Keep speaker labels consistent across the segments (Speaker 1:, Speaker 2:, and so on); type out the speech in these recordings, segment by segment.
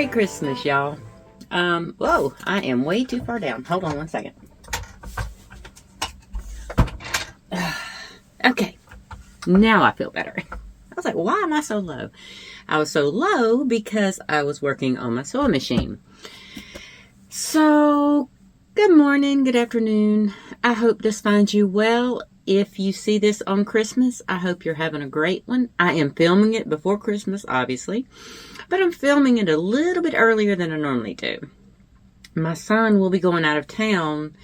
Speaker 1: Merry Christmas, y'all. Whoa, I am way too far down. Hold on one second. Okay, now I feel better. I was like, why am I so low? I was so low because I was working on my sewing machine. So, good morning, good afternoon. I hope this finds you well. If you see this on Christmas, I hope you're having a great one. I am filming it before Christmas, obviously, but I'm filming it a little bit earlier than I normally do. My son will be going out of town,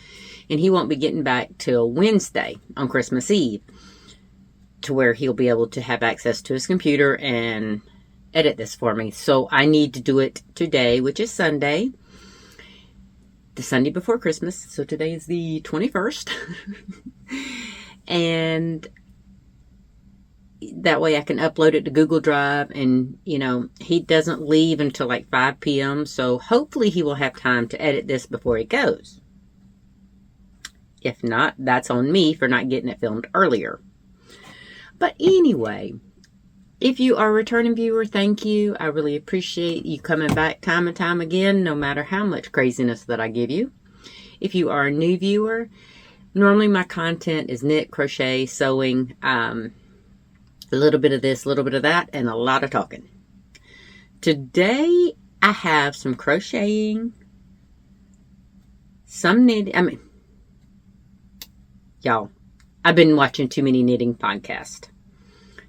Speaker 1: and he won't be getting back till Wednesday on Christmas Eve, to where he'll be able to have access to his computer and edit this for me. So I need to do it today, which is Sunday, the Sunday before Christmas. So today is the 21st. And that way I can upload it to Google Drive. And, you know, he doesn't leave until like 5 p.m. So hopefully he will have time to edit this before he goes. If not, that's on me for not getting it filmed earlier. But anyway, if you are a returning viewer, thank you. I really appreciate you coming back time and time again, no matter how much craziness that I give you. If you are a new viewer, normally my content is knit, crochet, sewing, a little bit of this, a little bit of that, and a lot of talking. Today, I have some crocheting, some knitting. Y'all, I've been watching too many knitting podcasts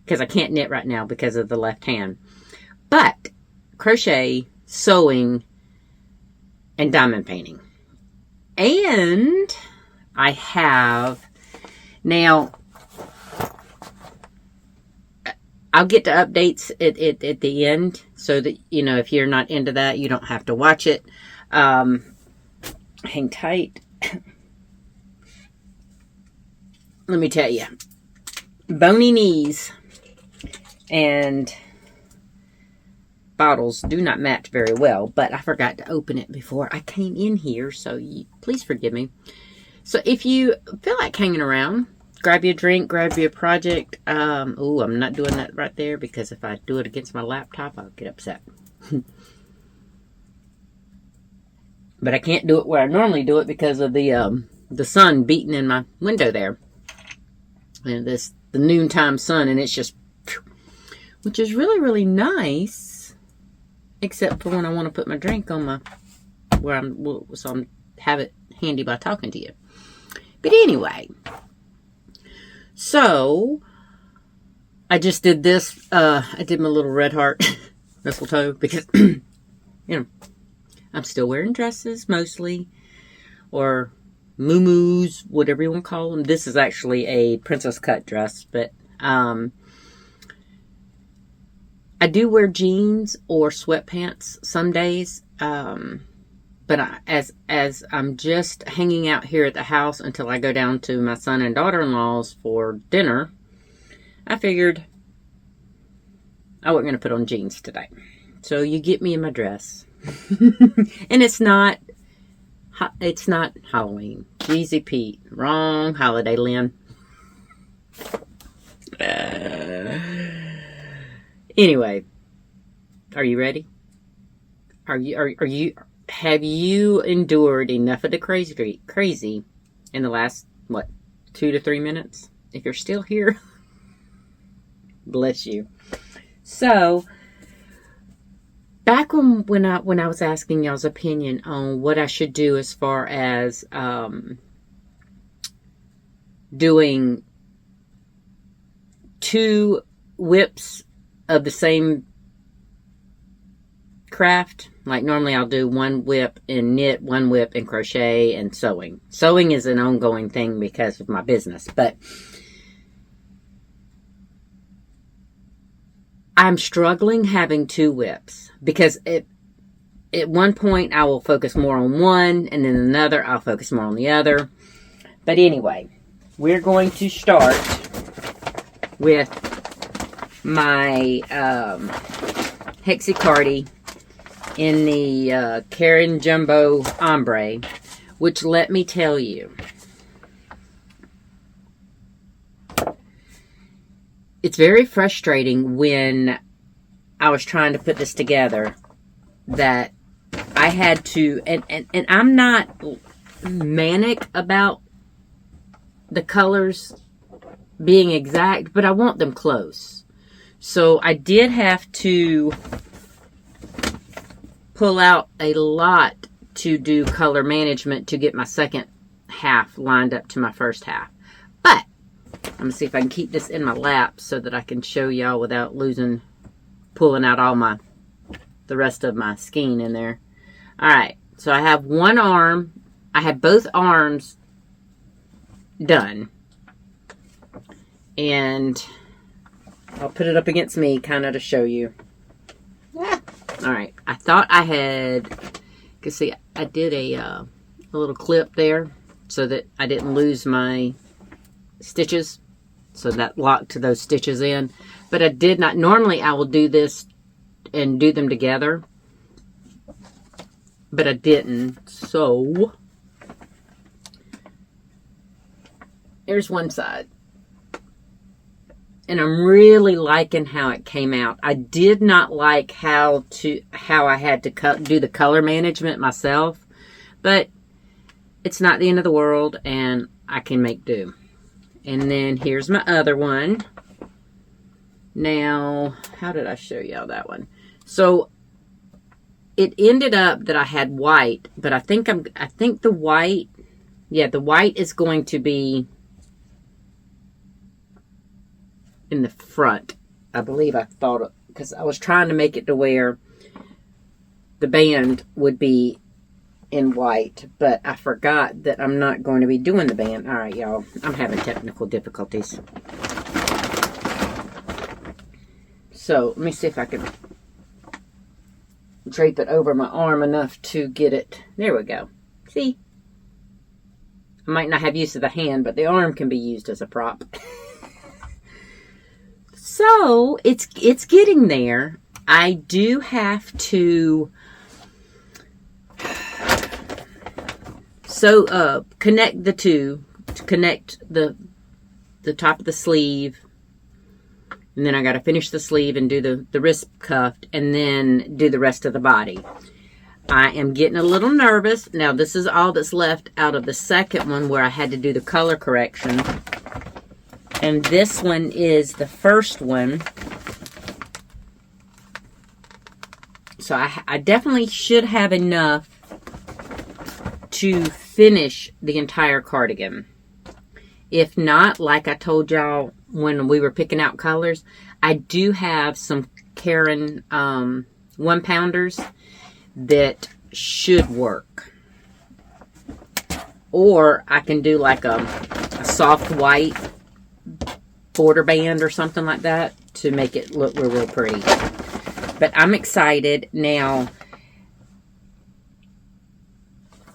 Speaker 1: because I can't knit right now because of the left hand. But crochet, sewing, and diamond painting. And I have, now, I'll get to updates at the end so that, you know, if you're not into that, you don't have to watch it. Hang tight. Let me tell you, bony knees and bottles do not match very well, but I forgot to open it before I came in here, so please forgive me. So if you feel like hanging around, grab you a drink, grab you a project. Oh, I'm not doing that right there because if I do it against my laptop, I'll get upset. But I can't do it where I normally do it because of the sun beating in my window there. And the noontime sun, and it's just, which is really, really nice, except for when I want to put my drink on my, so I'm have it handy by talking to you. But anyway, so I just did this. I did my little red heart mistletoe because, you know, I'm still wearing dresses mostly, or muumuus, whatever you want to call them. This is actually a princess cut dress, but I do wear jeans or sweatpants some days. But as I'm just hanging out here at the house until I go down to my son and daughter-in-law's for dinner, I figured I wasn't going to put on jeans today. So you get me in my dress. And it's not Halloween. Jeezy Pete. Wrong holiday, Lynn. Anyway, are you ready? Have you endured enough of the crazy in the last, 2 to 3 minutes? If you're still here, bless you. So, back when I was asking y'all's opinion on what I should do as far as doing 2 WIPs of the same craft, like normally I'll do 1 WIP in knit, 1 WIP in crochet and sewing. Sewing is an ongoing thing because of my business, but I'm struggling having 2 WIPs because at one point I will focus more on one, and then another I'll focus more on the other. But anyway, we're going to start with my Hexi Cardi in the Karen Jumbo Ombre, which, let me tell you, it's very frustrating when I was trying to put this together that I had to, and I'm not manic about the colors being exact, but I want them close. So I did have to pull out a lot to do color management to get my second half lined up to my first half. But I'm going to see if I can keep this in my lap so that I can show y'all without pulling out all the rest of my skein in there. Alright, so I have one arm. I have both arms done. And I'll put it up against me kind of to show you. Alright, I thought I had, you can see I did a little clip there so that I didn't lose my stitches. So that locked those stitches in. But I did not. Normally I will do this and do them together. But I didn't. So here's one side. And I'm really liking how it came out. I did not like how I had to do the color management myself. But it's not the end of the world, and I can make do. And then here's my other one. Now, how did I show y'all that one? So it ended up that I had white, but I think the white, yeah, the white is going to be in the front. I believe I thought, because I was trying to make it to where the band would be in white, but I forgot that I'm not going to be doing the band. All right, y'all, I'm having technical difficulties. So let me see if I can drape it over my arm enough to get it. There we go. See? I might not have use of the hand, but the arm can be used as a prop. So it's getting there. I do have to connect the two, to connect the top of the sleeve, and then I got to finish the sleeve and do the wrist cuff, and then do the rest of the body. I am getting a little nervous. Now this is all that's left out of the second one where I had to do the color correction. And this one is the first one. So I definitely should have enough to finish the entire cardigan. If not, like I told y'all when we were picking out colors, I do have some Karen 1-pounders that should work. Or I can do like a soft white border band or something like that to make it look real pretty. But I'm excited. Now,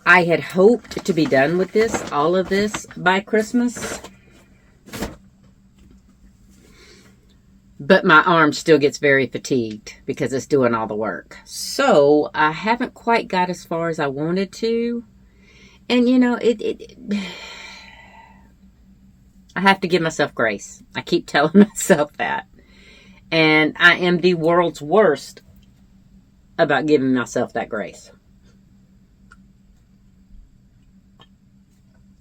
Speaker 1: I had hoped to be done with all of this by Christmas. But my arm still gets very fatigued because it's doing all the work. So, I haven't quite got as far as I wanted to. And, you know, I have to give myself grace. I keep telling myself that. And I am the world's worst about giving myself that grace.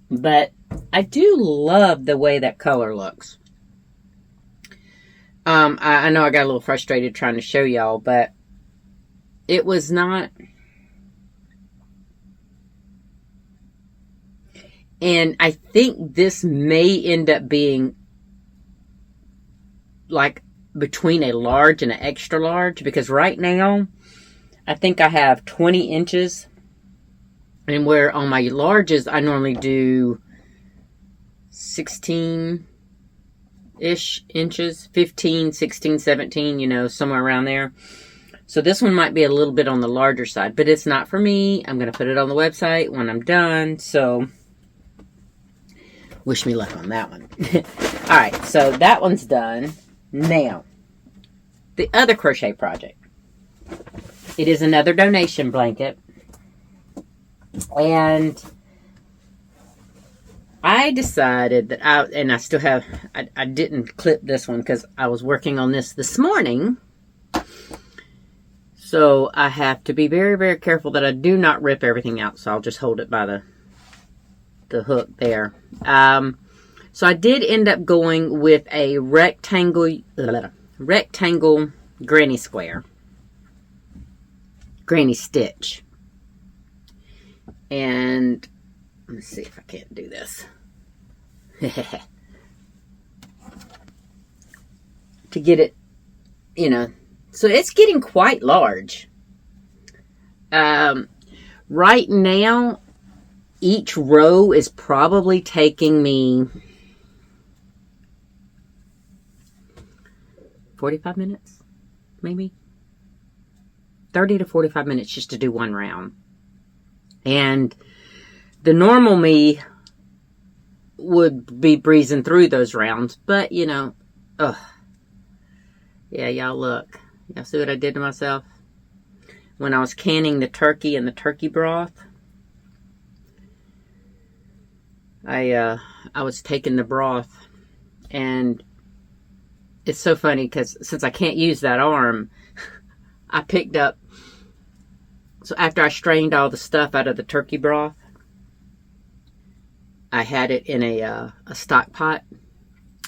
Speaker 1: But I do love the way that color looks. I know I got a little frustrated trying to show y'all, but it was not. And I think this may end up being like between a large and an extra large, because right now I think I have 20 inches, and where on my larges I normally do 16-ish inches, 15, 16, 17, you know, somewhere around there. So this one might be a little bit on the larger side, but it's not for me. I'm going to put it on the website when I'm done, so wish me luck on that one. Alright, so that one's done. Now, the other crochet project. It is another donation blanket. And I decided that I didn't clip this one because I was working on this morning. So I have to be very, very careful that I do not rip everything out. So I'll just hold it by the hook there. So I did end up going with a rectangle granny square. Granny stitch. And let's see if I can't do this. To get it, so it's getting quite large. Right now, each row is probably taking me 45 minutes, maybe 30 to 45 minutes just to do one round. And the normal me would be breezing through those rounds, but yeah, y'all look. Y'all see what I did to myself? When I was canning the turkey and the turkey broth, I was taking the broth, and it's so funny because since I can't use that arm, I picked up, so after I strained all the stuff out of the turkey broth, I had it in a stock pot.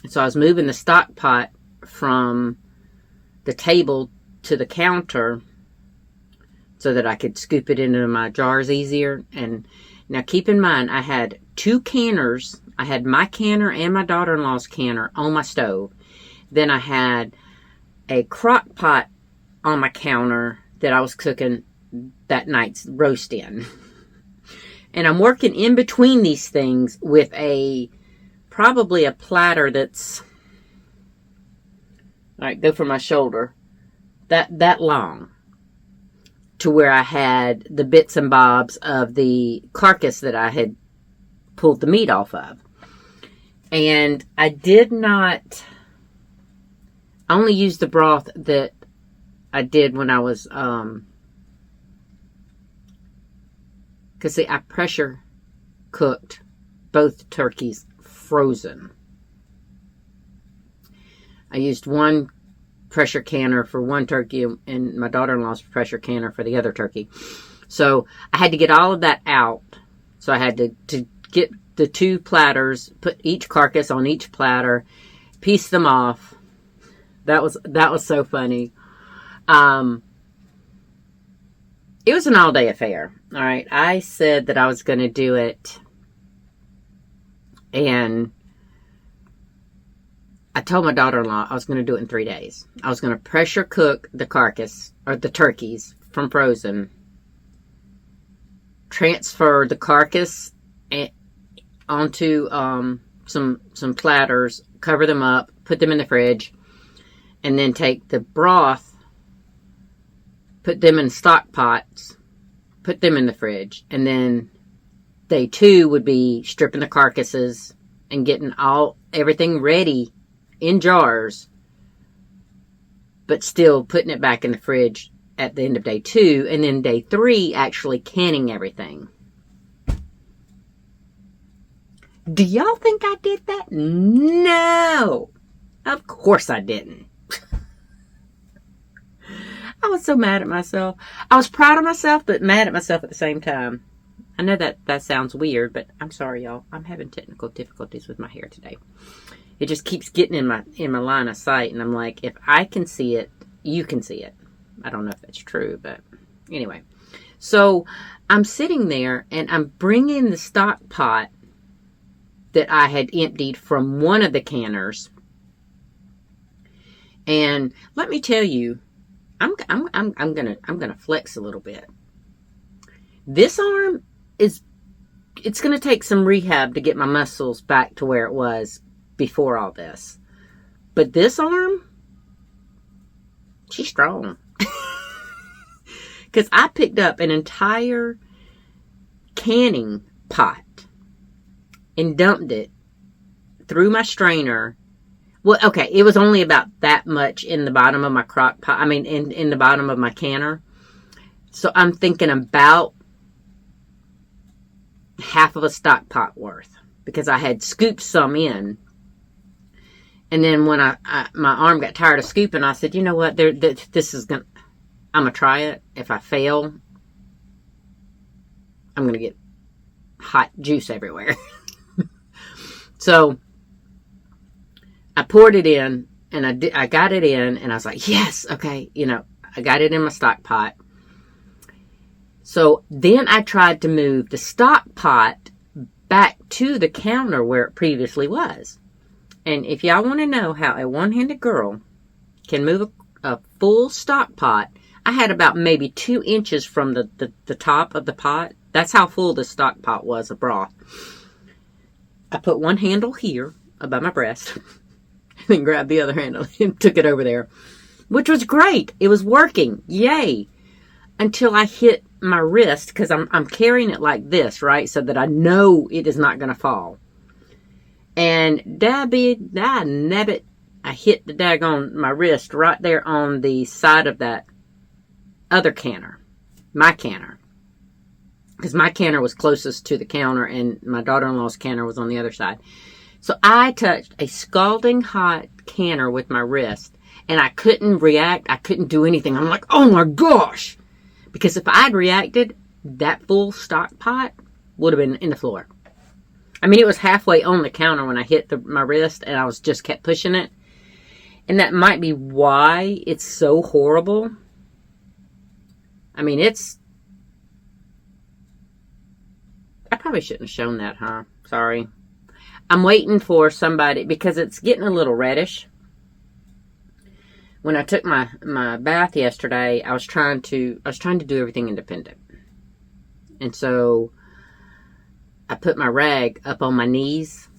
Speaker 1: So I was moving the stock pot from the table to the counter so that I could scoop it into my jars easier. And now keep in mind, I had two canners. I had my canner and my daughter-in-law's canner on my stove. Then I had a crock pot on my counter that I was cooking that night's roast in. And I'm working in between these things with probably a platter that's, all right, go for my shoulder, that long, to where I had the bits and bobs of the carcass that I had pulled the meat off of. And I did not, I only used the broth that I did when I was, because see, I pressure cooked both turkeys frozen. I used one pressure canner for one turkey and my daughter-in-law's pressure canner for the other turkey. So I had to get all of that out. So I had to get the two platters, put each carcass on each platter, piece them off. That was so funny. It was an all-day affair. All right. I said that I was going to do it, and I told my daughter-in-law I was going to do it in 3 days. I was going to pressure cook the carcass, or the turkeys, from frozen, transfer the carcass onto some platters, cover them up, put them in the fridge, and then take the broth, put them in stock pots, put them in the fridge, and then day 2 would be stripping the carcasses and getting everything ready in jars, but still putting it back in the fridge at the end of day 2, and then day 3 actually canning everything. Do y'all think I did that? No! Of course I didn't. I was so mad at myself. I was proud of myself, but mad at myself at the same time. I know that sounds weird, but I'm sorry, y'all. I'm having technical difficulties with my hair today. It just keeps getting in my line of sight, and I'm like, if I can see it, you can see it. I don't know if that's true, but anyway. So I'm sitting there, and I'm bringing the stock pot that I had emptied from one of the canners. And let me tell you, I'm gonna flex a little bit. This arm it's gonna take some rehab to get my muscles back to where it was before all this. But this arm, she's strong. Because I picked up an entire canning pot and dumped it through my strainer. Well, okay, it was only about that much in the bottom of my crock pot. I mean, in the bottom of my canner. So I'm thinking about half of a stock pot worth, because I had scooped some in. And then when my arm got tired of scooping, I said, you know what, this is going to... I'm going to try it. If I fail, I'm going to get hot juice everywhere. So I poured it in, and I got it in, and I was like, yes, okay, I got it in my stock pot. So then I tried to move the stock pot back to the counter where it previously was. And if y'all want to know how a one-handed girl can move a full stock pot, I had about maybe 2 inches from the top of the pot. That's how full the stock pot was of broth. I put one handle here above my breast, and then grabbed the other handle and took it over there, which was great. It was working. Yay. Until I hit my wrist, because I'm carrying it like this, right? So that I know it is not going to fall. And nabbit, I hit the daggone my wrist right there on the side of that other canner. My canner. Because my canner was closest to the counter and my daughter-in-law's canner was on the other side. So I touched a scalding hot canner with my wrist and I couldn't react. I couldn't do anything. I'm like, oh my gosh. Because if I'd reacted, that full stock pot would have been in the floor. I mean, it was halfway on the counter when I hit my wrist and I just kept pushing it. And that might be why it's so horrible. I mean, I probably shouldn't have shown that, huh? Sorry. I'm waiting for somebody because it's getting a little reddish. When I took my bath yesterday, I was trying to do everything independent. And so I put my rag up on my knees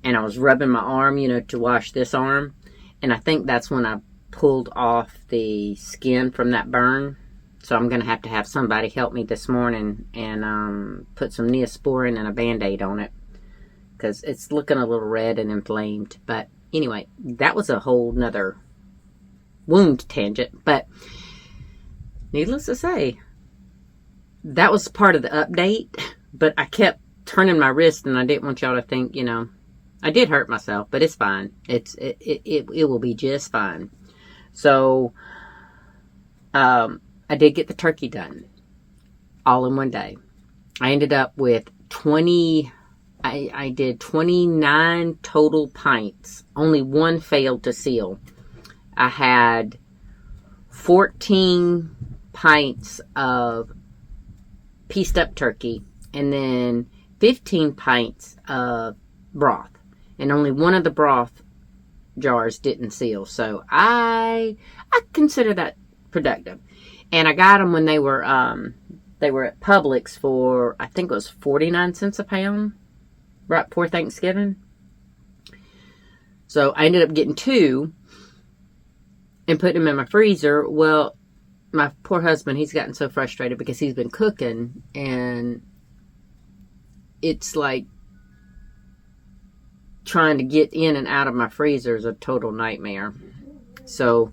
Speaker 1: and I was rubbing my arm, to wash this arm. And I think that's when I pulled off the skin from that burn. So I'm going to have somebody help me this morning and put some Neosporin and a Band-Aid on it. Because it's looking a little red and inflamed. But anyway, that was a whole nother wound tangent. But needless to say, that was part of the update. But I kept turning my wrist and I didn't want y'all to think, I did hurt myself. But it's fine. It will be just fine. So, I did get the turkey done all in one day. I ended up with 20, I did 29 total pints. Only one failed to seal. I had 14 pints of pieced up turkey and then 15 pints of broth. And only one of the broth jars didn't seal. So I consider that productive. And I got them when they were at Publix for, I think it was 49 cents a pound, right before Thanksgiving. So I ended up getting 2 and putting them in my freezer. Well, my poor husband, he's gotten so frustrated because he's been cooking and it's like trying to get in and out of my freezer is a total nightmare. So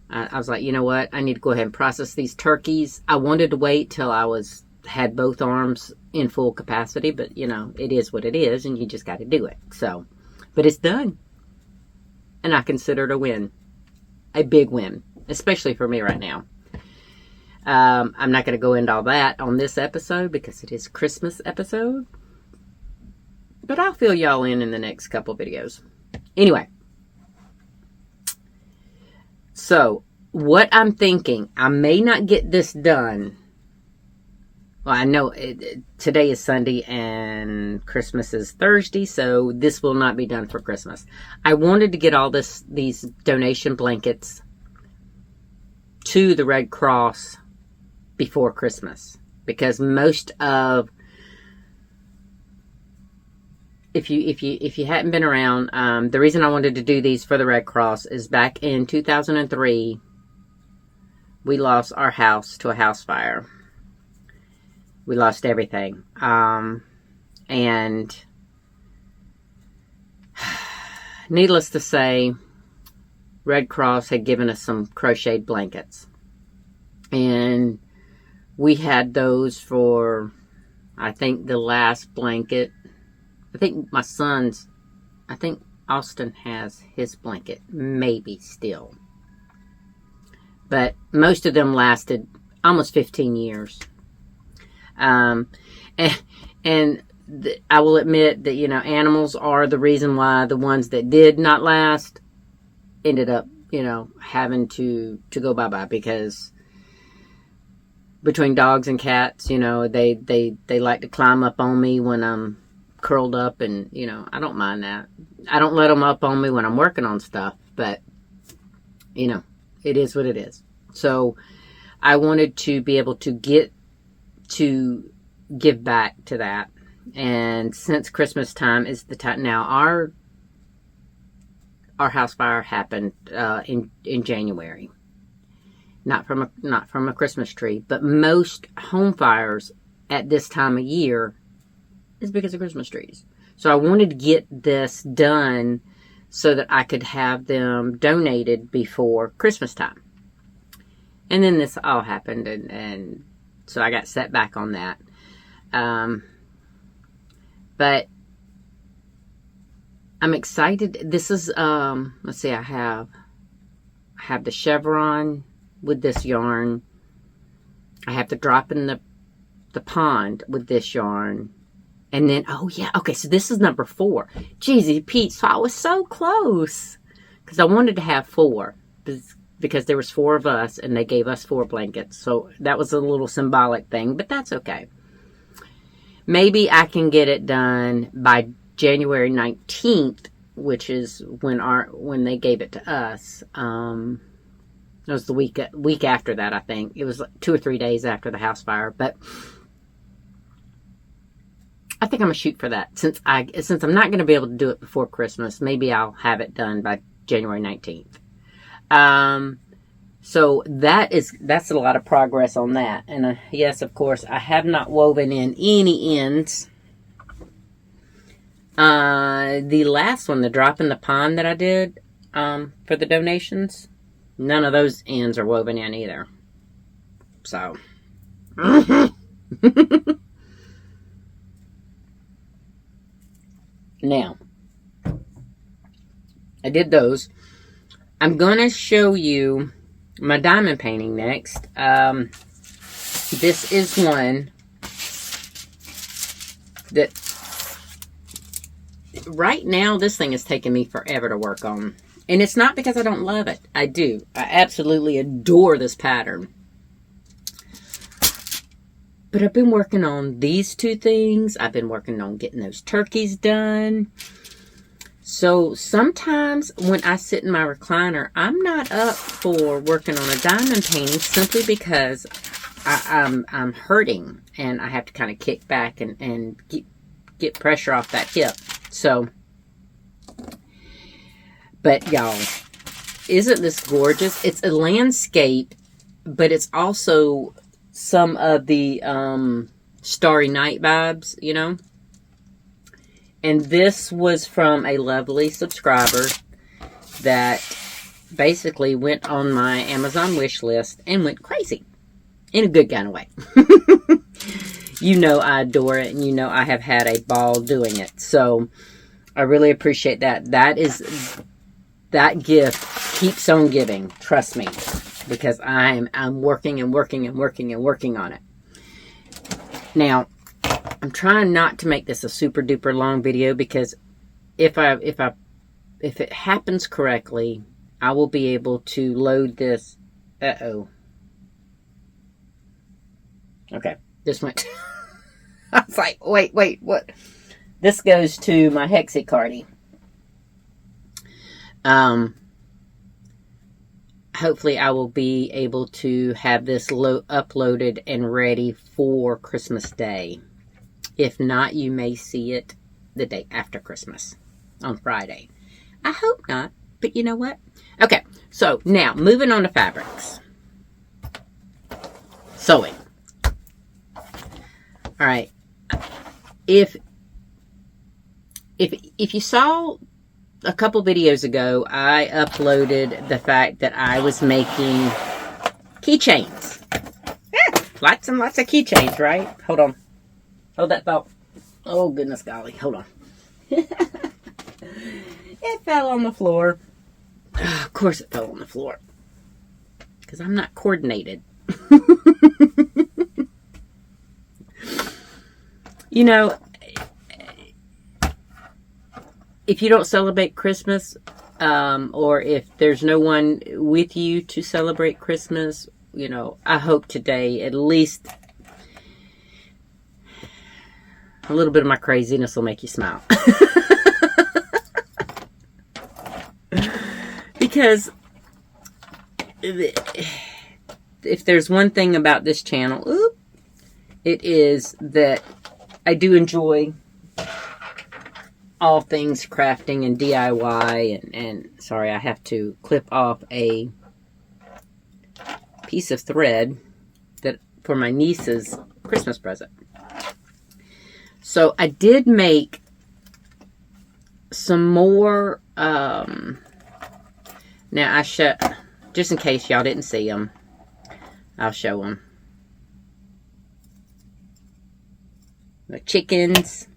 Speaker 1: I was like, you know what? I need to go ahead and process these turkeys. I wanted to wait till I had both arms in full capacity, but it is what it is, and you just got to do it. So, but it's done, and I consider it a win, a big win, especially for me right now. I'm not going to go into all that on this episode because it is Christmas episode, but I'll fill y'all in the next couple videos. Anyway. So, what I'm thinking, I may not get this done. Well, I know today is Sunday and Christmas is Thursday, so this will not be done for Christmas. I wanted to get all these donation blankets to the Red Cross before Christmas. Because most of, if you hadn't been around, the reason I wanted to do these for the Red Cross is back in 2003, we lost our house to a house fire. We lost everything. And needless to say, Red Cross had given us some crocheted blankets. And we had those for, I think, the last blanket. I think Austin has his blanket, maybe still. but most of them lasted almost 15 years. And I will admit that, animals are the reason why the ones that did not last ended up, having to go bye-bye, because between dogs and cats, they like to climb up on me when I'm curled up, and, I don't mind that. I don't let them up on me when I'm working on stuff, but, it is what it is. So I wanted to be able to give back to that. And since Christmas time is the time now, our house fire happened in January. Not from a Christmas tree, but most home fires at this time of year is because of Christmas trees. So I wanted to get this done so that I could have them donated before Christmas time. And then this all happened, and so I got set back on that. But I'm excited. This is, let's see, I have the chevron with this yarn. I have the drop in the pond with this yarn. And then, oh yeah, okay, so this is number 4. Jeezy Pete, so I was so close. Because I wanted to have 4. Because there was 4 of us, and they gave us 4 blankets. So that was a little symbolic thing, but that's okay. Maybe I can get it done by January 19th, which is when they gave it to us. It was the week after that, I think. It was like 2 or 3 days after the house fire, but I think I'm gonna shoot for that. Since I'm not gonna be able to do it before Christmas, maybe I'll have it done by January 19th. So that's a lot of progress on that. And yes, of course, I have not woven in any ends. The last one, the drop in the pond that I did, for the donations, none of those ends are woven in either. So. Now, I did those. I'm going to show you my diamond painting next. This is one that right now this thing is taking me forever to work on. And it's not because I don't love it. I do. I absolutely adore this pattern. But I've been working on these 2 things. I've been working on getting those turkeys done. So sometimes when I sit in my recliner, I'm not up for working on a diamond painting simply because I'm hurting and I have to kind of kick back and get pressure off that hip. So, but y'all, isn't this gorgeous? It's a landscape, but it's also some of the Starry Night vibes, And this was from a lovely subscriber that basically went on my Amazon wish list and went crazy. In a good kind of way. I adore it, and I have had a ball doing it. So I really appreciate that. That gift keeps on giving. Trust me. Because I'm working and working and working and working on it. Now, I'm trying not to make this a super duper long video, because if it happens correctly, I will be able to load this. Okay, this went. I was like, wait, what? This goes to my Hexi cardie. Hopefully I will be able to have this uploaded and ready for Christmas Day. If not, you may see it the day after Christmas, on Friday. I hope not, but you know what? Okay, so now, moving on to fabrics. Sewing. Alright. If you saw a couple videos ago, I uploaded the fact that I was making keychains. Yeah, lots and lots of keychains, right? Hold on. Hold that thought. Oh, goodness golly. Hold on. It fell on the floor. Of course it fell on the floor. because I'm not coordinated. You know, if you don't celebrate Christmas, or if there's no one with you to celebrate Christmas, you know, I hope today at least a little bit of my craziness will make you smile. Because if there's one thing about this channel, it is that I do enjoy all things crafting and DIY. And sorry, I have to clip off a piece of thread that for my niece's Christmas present. So I did make some more. Now just in case y'all didn't see them, I'll show them. The chickens,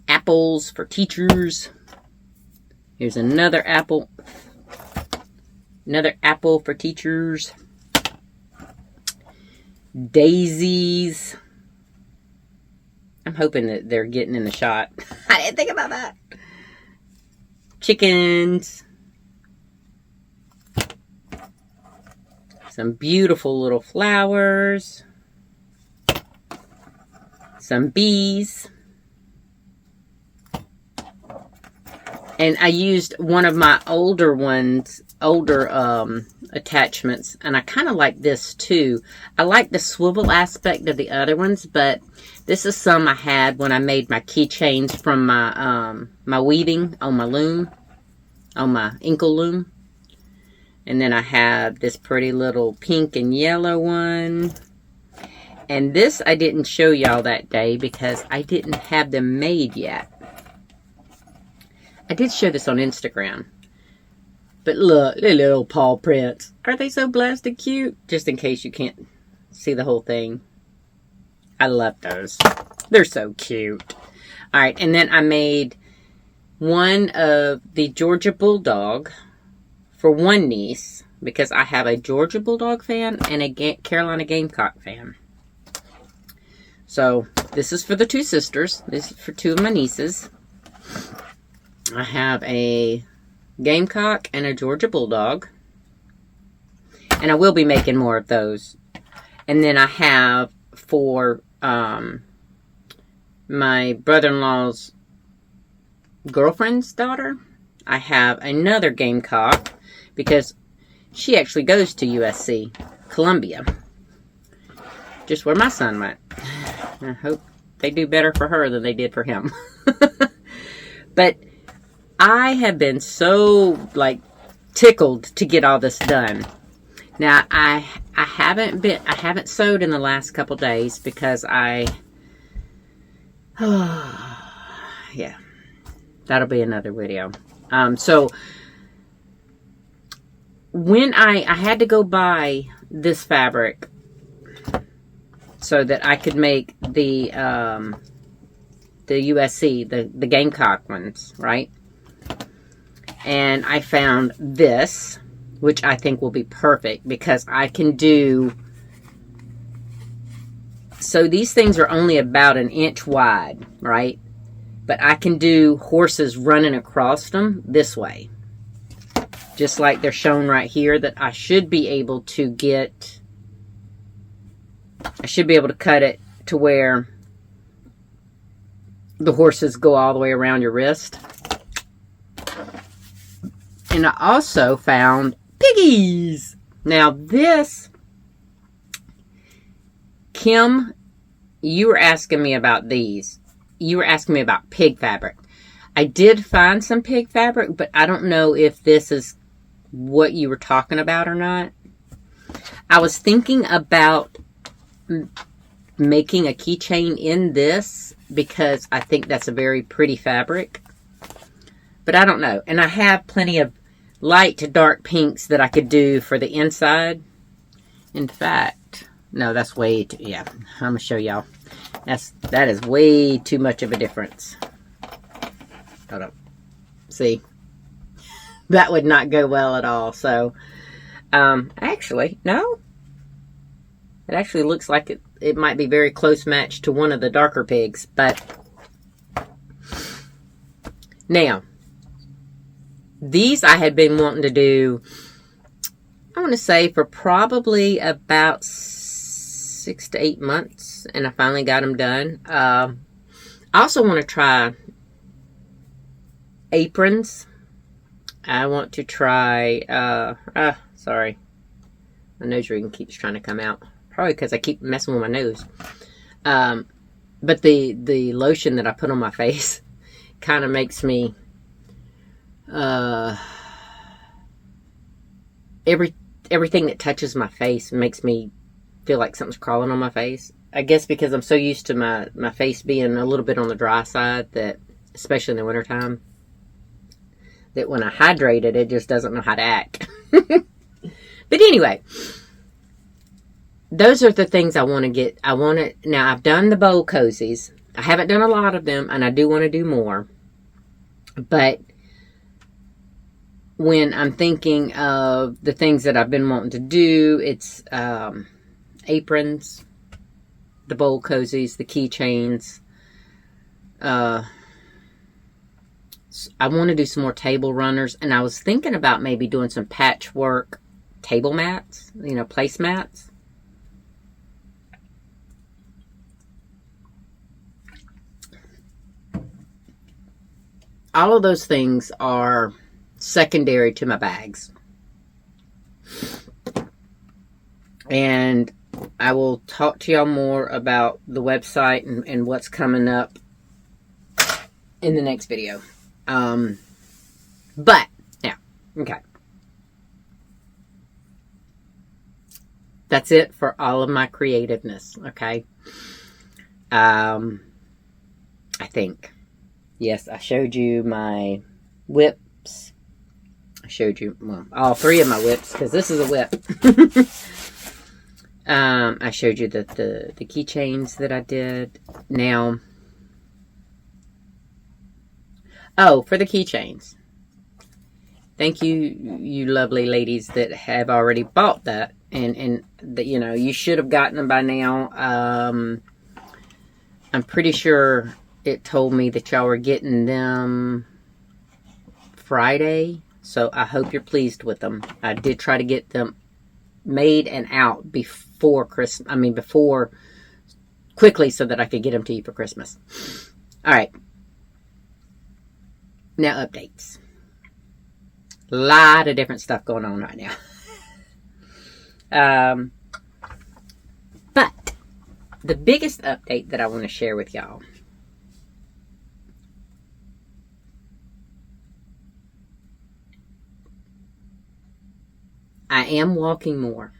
Speaker 1: apples for teachers. Here's another apple for teachers. Daisies. I'm hoping that they're getting in the shot. I didn't think about that. Chickens. Some beautiful little flowers. Some bees. And I used one of my older attachments, and I kind of like this too. I like the swivel aspect of the other ones, but this is some I had when I made my keychains from my my weaving on my loom, on my inkle loom. And then I have this pretty little pink and yellow one. And this I didn't show y'all that day because I didn't have them made yet. I did show this on Instagram. But look, the little paw prints. Aren't they so blasted cute? Just in case you can't see the whole thing. I love those. They're so cute. Alright, and then I made one of the Georgia Bulldog for one niece. Because I have a Georgia Bulldog fan and a Carolina Gamecock fan. So, this is for the two sisters. This is for two of my nieces. I have a Gamecock and a Georgia Bulldog. And I will be making more of those. And then I have for my brother-in-law's girlfriend's daughter, I have another Gamecock because she actually goes to USC, Columbia. Just where my son went. I hope they do better for her than they did for him. But I have been so, like, tickled to get all this done. Now, I haven't sewed in the last couple days because yeah, that'll be another video. So, when I had to go buy this fabric so that I could make the USC, the Gamecock ones, right? And I found this, which I think will be perfect because I can do... So these things are only about 1 inch wide, right? But I can do horses running across them this way. Just like they're shown right here, that I should be able to get... I should be able to cut it to where the horses go all the way around your wrist. And I also found piggies. Now this, Kim, you were asking me about these. You were asking me about pig fabric. I did find some pig fabric, but I don't know if this is what you were talking about or not. I was thinking about making a keychain in this because I think that's a very pretty fabric. But I don't know. And I have plenty of light to dark pinks that I could do for the inside. In fact, no, that's way too, yeah, I'm going to show y'all. That is way too much of a difference. Hold up. See? That would not go well at all. So, actually, no. It actually looks like it might be very close match to one of the darker pigs. But, now, these I had been wanting to do, I want to say, for probably about 6 to 8 months. And I finally got them done. I also want to try aprons. I want to try, sorry. My nose ring keeps trying to come out. Probably because I keep messing with my nose. But the lotion that I put on my face kind of makes me, everything that touches my face makes me feel like something's crawling on my face. I guess because I'm so used to my face being a little bit on the dry side that, especially in the wintertime, that when I hydrate it, it just doesn't know how to act. But anyway, those are the things I want to get. Now I've done the bowl cozies. I haven't done a lot of them, and I do want to do more. But when I'm thinking of the things that I've been wanting to do, it's aprons, the bowl cozies, the keychains. I want to do some more table runners, and I was thinking about maybe doing some patchwork table mats, placemats. All of those things are secondary to my bags. And I will talk to y'all more about the website and what's coming up in the next video. But, yeah, okay. That's it for all of my creativeness, okay? I think. Yes, I showed you my WIPS. I showed you, well, all 3 of my WIPS, because this is a WIP. I showed you the keychains that I did. Now, for the keychains. Thank you, you lovely ladies that have already bought that. And that, you should have gotten them by now. I'm pretty sure it told me that y'all were getting them Friday. So I hope you're pleased with them. I did try to get them made and out before Christmas. Quickly so that I could get them to you for Christmas. All right. Now, updates. A lot of different stuff going on right now. But the biggest update that I want to share with y'all I am walking more.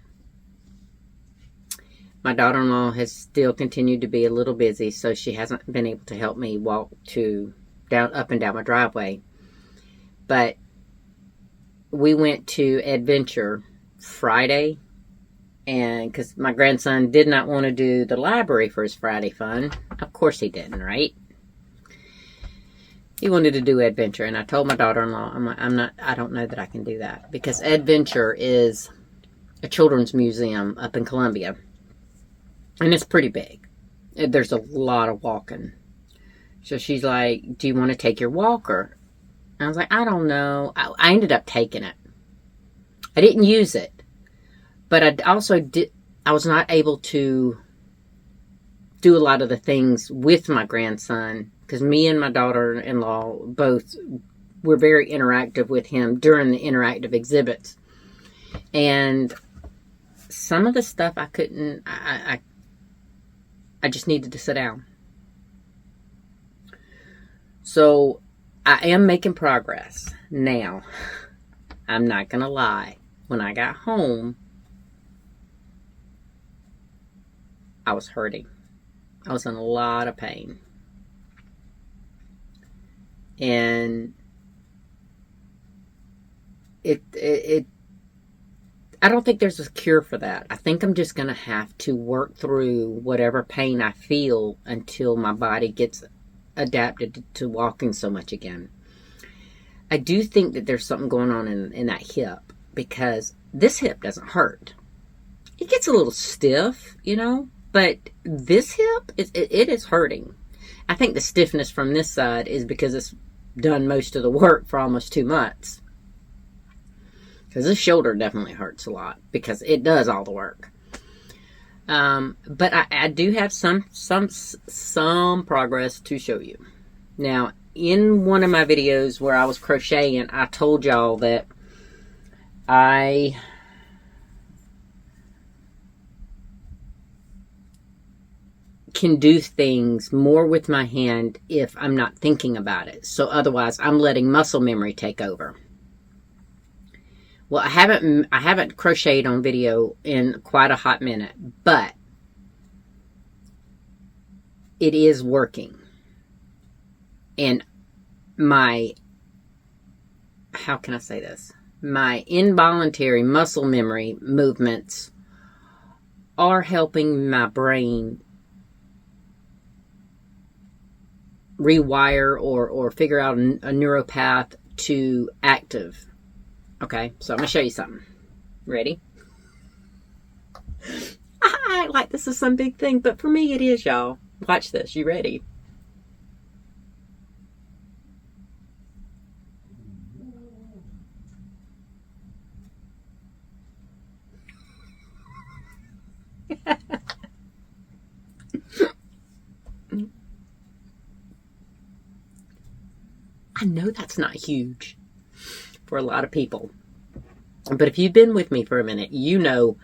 Speaker 1: My daughter-in-law has still continued to be a little busy, so she hasn't been able to help me walk up and down my driveway. But we went to Adventure Friday, and because my grandson did not want to do the library for his Friday fun. Of course he didn't, right? He wanted to do Adventure, and I told my daughter-in-law, I don't know that I can do that, because Adventure is a children's museum up in Columbia, and it's pretty big. There's a lot of walking. So she's like, do you want to take your walker? And I was like, I don't know. I ended up taking it. I didn't use it, but I was not able to do a lot of the things with my grandson, because me and my daughter-in-law both were very interactive with him during the interactive exhibits. And some of the stuff I couldn't, I just needed to sit down. So I am making progress. Now, I'm not going to lie. When I got home, I was hurting. I was in a lot of pain. And I don't think there's a cure for that. I think I'm just going to have to work through whatever pain I feel until my body gets adapted to walking so much again. I do think that there's something going on in that hip, because this hip doesn't hurt. It gets a little stiff, you know, but this hip, it is hurting. I think the stiffness from this side is because it's done most of the work for almost 2 months. Because this shoulder definitely hurts a lot because it does all the work. But I do have some progress to show you. Now, in one of my videos where I was crocheting, I told y'all that I can do things more with my hand if I'm not thinking about it. So otherwise, I'm letting muscle memory take over. Well, I haven't crocheted on video in quite a hot minute, but it is working. And how can I say this? My involuntary muscle memory movements are helping my brain rewire or figure out a neuropath to active. Okay, so I'm going to show you something. Ready? I act like this is some big thing, but for me it is, y'all. Watch this. You ready? I know that's not huge for a lot of people. But if you've been with me for a minute, you know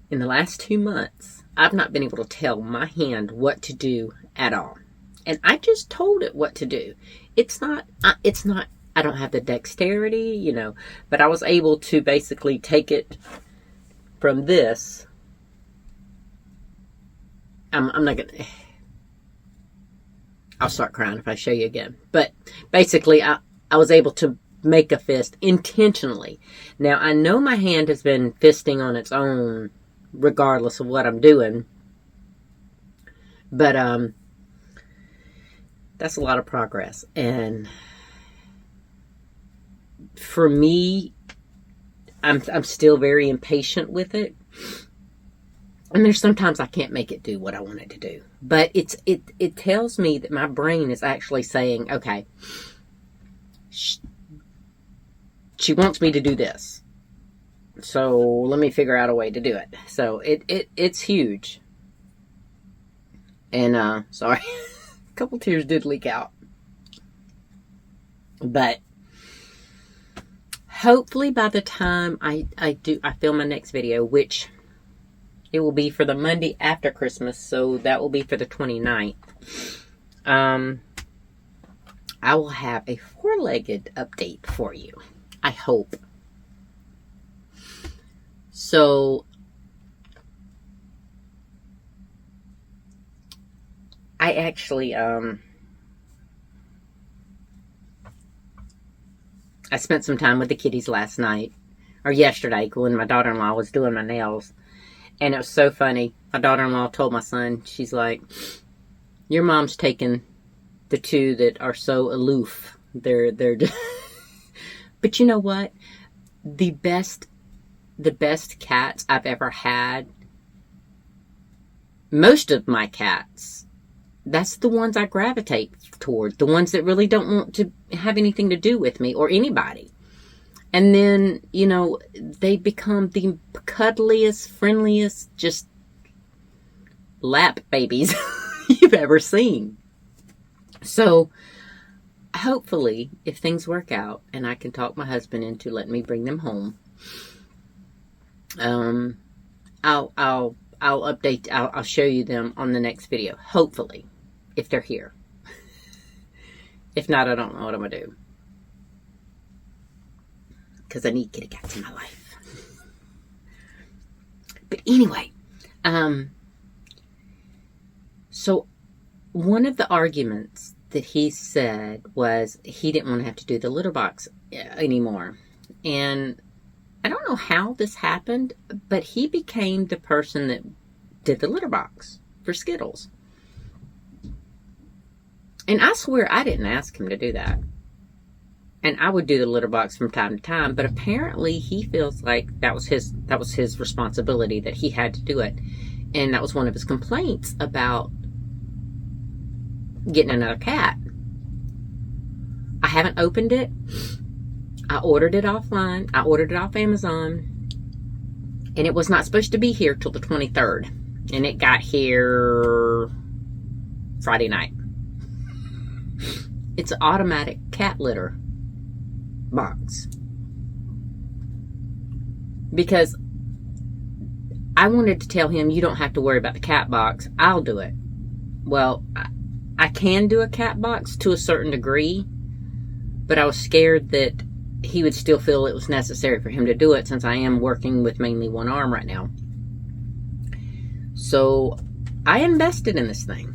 Speaker 1: in the last 2 months, I've not been able to tell my hand what to do at all. And I just told it what to do. It's not, I don't have the dexterity, you know, but I was able to basically take it from this. I'm not going to, I'll start crying if I show you again. But basically, I was able to make a fist intentionally. Now, I know my hand has been fisting on its own regardless of what I'm doing. But that's a lot of progress. And for me, I'm still very impatient with it. And there's sometimes I can't make it do what I want it to do. But it tells me that my brain is actually saying, okay, she wants me to do this. So let me figure out a way to do it. So it's huge. And sorry, a couple tears did leak out. But hopefully by the time I film my next video, which it will be for the Monday after Christmas, so that will be for the 29th. I will have a 4-legged update for you. I hope. So I actually I spent some time with the kitties last night, or yesterday, when my daughter-in-law was doing my nails. And it was so funny. My daughter-in-law told my son, she's like, your mom's taken the two that are so aloof. They're just but you know what? The best cats I've ever had, most of my cats, that's the ones I gravitate toward. The ones that really don't want to have anything to do with me or anybody. And then, you know, they become the cuddliest, friendliest, just lap babies you've ever seen. So, hopefully, if things work out and I can talk my husband into letting me bring them home, I'll update, I'll show you them on the next video. Hopefully, if they're here. If not, I don't know what I'm going to do. Because I need kitty cats in my life. But anyway, so one of the arguments that he said was he didn't want to have to do the litter box anymore. And I don't know how this happened, but he became the person that did the litter box for Skittles. And I swear I didn't ask him to do that. And I would do the litter box from time to time, but apparently he feels like that was his responsibility, that he had to do it. And that was one of his complaints about getting another cat. I haven't opened it. I ordered it offline. I ordered it off Amazon. And it was not supposed to be here till the 23rd. And it got here Friday night. It's an automatic cat litter box. Because I wanted to tell him, you don't have to worry about the cat box. I'll do it. Well, I can do a cat box to a certain degree, but I was scared that he would still feel it was necessary for him to do it, since I am working with mainly one arm right now. So I invested in this thing.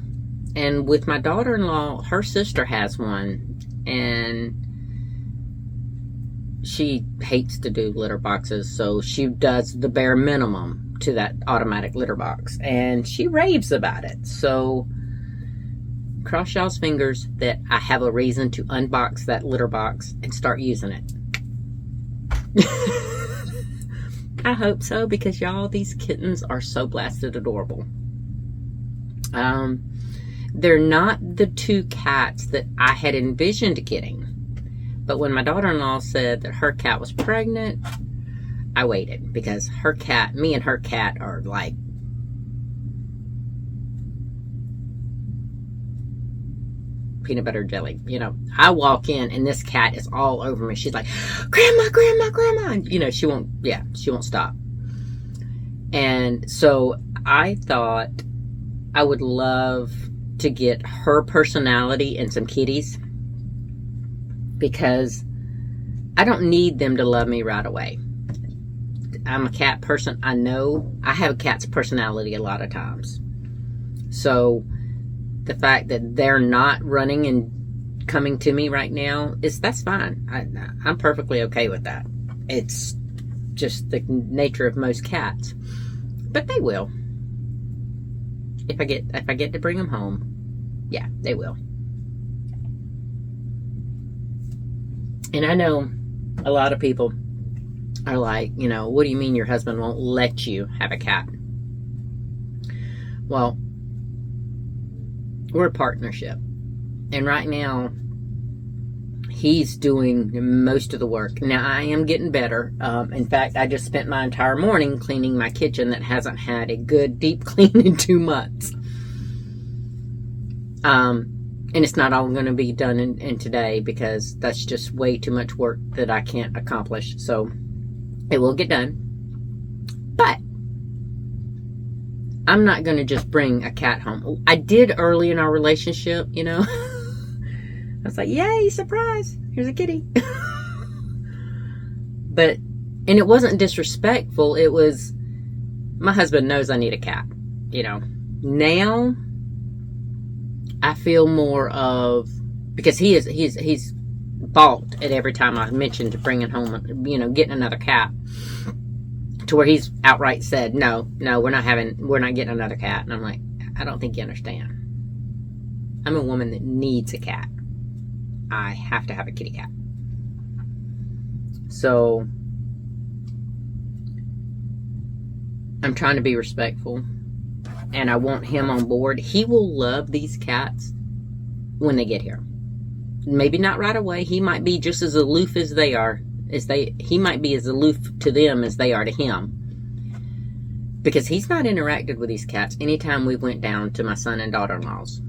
Speaker 1: And with my daughter-in-law, her sister has one, and she hates to do litter boxes, so she does the bare minimum to that automatic litter box, and she raves about it. So cross y'all's fingers that I have a reason to unbox that litter box and start using it. I hope so, because y'all, these kittens are so blasted adorable. They're not the two cats that I had envisioned getting. But when my daughter-in-law said that her cat was pregnant, I waited, because her cat, me and her cat are like peanut butter jelly. You know, I walk in and this cat is all over me. She's like, grandma, grandma, grandma. And, you know, she won't stop. And so I thought I would love to get her personality and some kitties, because I don't need them to love me right away. I'm a cat person. I know I have a cat's personality a lot of times. So the fact that they're not running and coming to me right now, that's fine. I'm perfectly okay with that. It's just the nature of most cats. But they will. If I get to bring them home, yeah, they will. And I know a lot of people are like, you know, what do you mean your husband won't let you have a cat? Well, we're a partnership. And right now, he's doing most of the work. Now, I am getting better. In fact, I just spent my entire morning cleaning my kitchen that hasn't had a good deep clean in 2 months. And it's not all going to be done in today, because that's just way too much work that I can't accomplish. So it will get done. But I'm not going to just bring a cat home. I did early in our relationship, you know. I was like, yay, surprise. Here's a kitty. And it wasn't disrespectful. It was, my husband knows I need a cat, you know. Now I feel more of, because he's balked at every time I mentioned bringing home, you know, getting another cat, to where he's outright said, no, we're not getting another cat. And I'm like, I don't think you understand. I'm a woman that needs a cat. I have to have a kitty cat. So I'm trying to be respectful, and I want him on board. He will love these cats when they get here. Maybe not right away. He might be just as aloof as they are. He might be as aloof to them as they are to him. Because he's not interacted with these cats anytime we went down to my son and daughter-in-law's.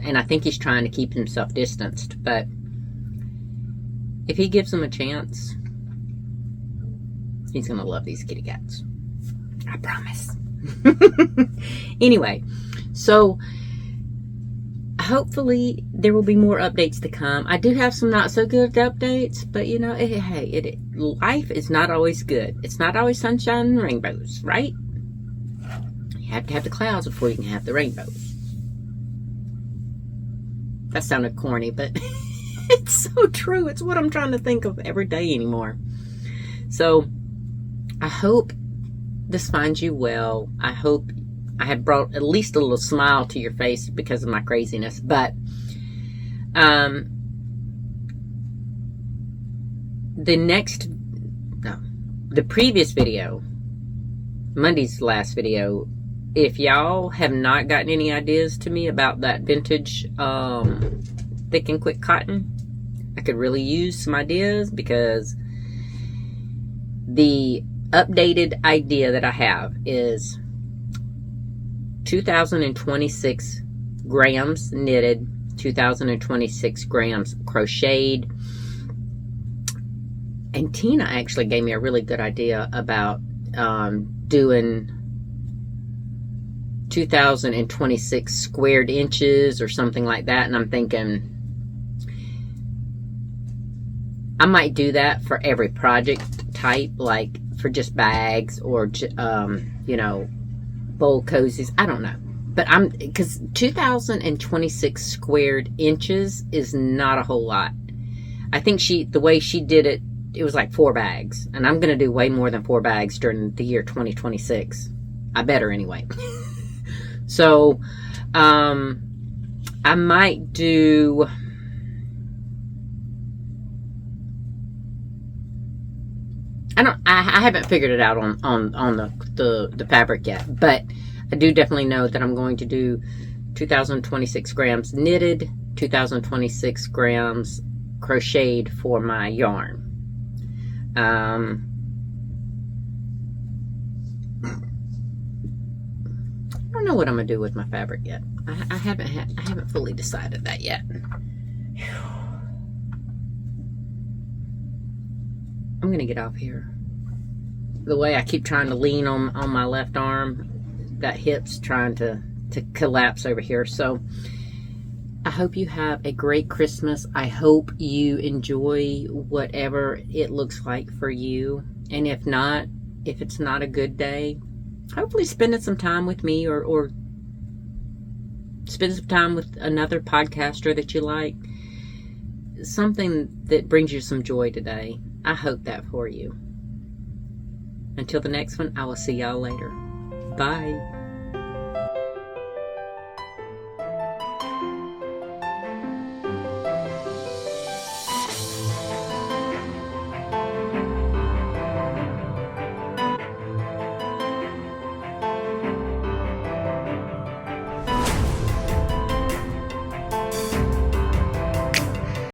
Speaker 1: And I think he's trying to keep himself distanced. But if he gives them a chance, he's going to love these kitty cats. I promise. Anyway, so hopefully there will be more updates to come. I do have some not so good updates, but you know, life is not always good. It's not always sunshine and rainbows, right? You have to have the clouds before you can have the rainbows. That sounded corny, but it's so true. It's what I'm trying to think of every day anymore. So I hope this finds you well. I hope I have brought at least a little smile to your face because of my craziness. But The previous video, Monday's last video, if y'all have not gotten any ideas to me about that vintage thick and quick cotton, I could really use some ideas, because the updated idea that I have is 2026 grams knitted, 2026 grams crocheted. And Tina actually gave me a really good idea about doing 2026 squared inches or something like that. And I'm thinking I might do that for every project type, like for just bags or, you know, bowl cozies. I don't know. But because 2026 squared inches is not a whole lot. I think the way she did it, it was like 4 bags. And I'm going to do way more than 4 bags during the year 2026. I better anyway. So, I might do... I haven't figured it out on the fabric yet, but I do definitely know that I'm going to do 2026 grams knitted, 2026 grams crocheted for my yarn. I don't know what I'm gonna do with my fabric yet. I haven't fully decided that yet. I'm gonna get off here. The way I keep trying to lean on my left arm, that hip's trying to collapse over here. So I hope you have a great Christmas. I hope you enjoy whatever it looks like for you. And if not, if it's not a good day, hopefully spending some time with me or spend some time with another podcaster that you like. Something that brings you some joy today. I hope that for you. Until the next one, I will see y'all later. Bye.